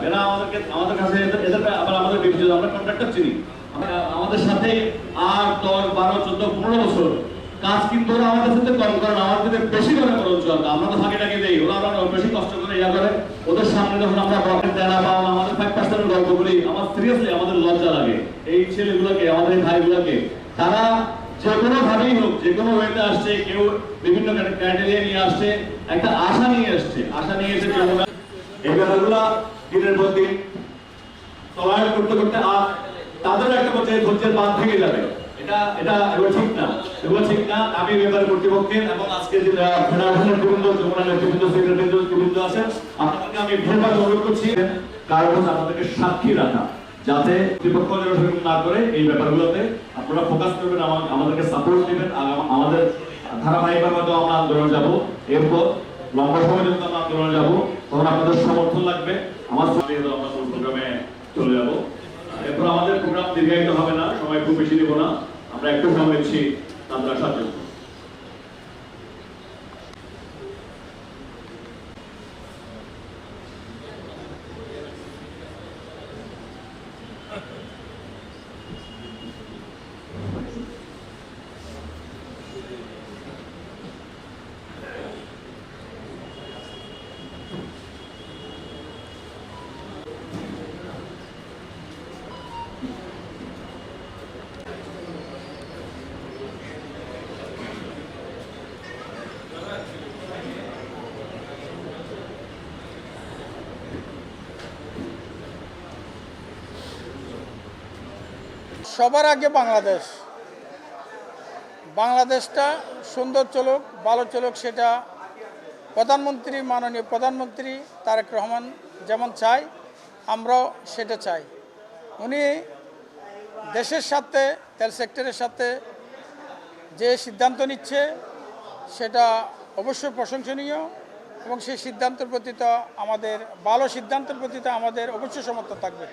এরা আমাদের কাছে এদের আবার আমাদের বিবেচিত, আমরা কন্ট্রাক্টর চিনি, আমাদের সাথে 8, 10, 12, 14, 15 বছর কাজ কিন্তু ওরা আমাদের সাথে কম করে না, আমাদের সাথে বেশি করে খরচ হয়। আমরা তো ফাঁকিটাকে দেই, ওরা বেশি কষ্ট করে ইয়া করে। ওদের সামনে যখন আমরা পকেট দেনা পাওয়া আমাদের 5% গল্প করি, আমার সিরিয়াসলি আমাদের লজ্জা লাগে। এই ছেলেগুলোকে, আমাদের ভাইগুলোকে, তারা যে কোনো ভাবেই হোক, যে কোনো ওয়েতে আসছে, কেউ বিভিন্ন ক্রাইটেরিয়া নিয়ে আসছে, একটা আশা নিয়ে আসছে, আশা নিয়ে এসে কেউ না এই ব্যাপারগুলো দিনের পর দিন টলারেট করতে করতে তাদেরও একটা পর্যায়ে ধৈর্যের বাঁধ ভেঙে যাবে। এটা এটা এগুলো ঠিক না, এগুলো ঠিক না। আমি ব্যাপারে কর্তৃপক্ষের এবং আজকে যে ফেডারেশনের বিভিন্ন যমুনা নেতৃবৃন্দ, সেক্রেটারিবৃন্দ আছেন, আপনাদেরকে আমি ভেরবার অনুরোধ করছি কারণ আপনাদেরকে সাক্ষী রাখা, যাতে কর্তৃপক্ষ যেন না করে এই ব্যাপারগুলোতে আপনারা ফোকাস করবেন, আমাদেরকে সাপোর্ট দিবেন। আমাদের ধারাবাহিকভাবে তো আমরা আন্দোলন যাব, এরপর লম্বা সময় যখন আমরা আন্দোলনে যাব তখন আপনাদের সমর্থন লাগবে। আমার সাথে আমরা প্রোগ্রামে চলে যাব। এরপর আমাদের প্রোগ্রাম দীর্ঘায়িত হবে না, সময় খুব বেশি দেব না, আমরা একটু সময় দিচ্ছি আপনারা সাহায্য। সবার আগে বাংলাদেশটা সুন্দর চলুক, ভালো চলুক, সেটা মাননীয় প্রধানমন্ত্রী তারেক রহমান যেমন চায়, আমরাও সেটা চাই। উনি দেশের সাথে, তেল সেক্টরের সাথে যে সিদ্ধান্ত নিচ্ছে সেটা অবশ্যই প্রশংসনীয়, এবং সেই সিদ্ধান্তের প্রতি তো আমাদের, ভালো সিদ্ধান্তের প্রতি তো আমাদের অবশ্যই সমর্থন থাকবে।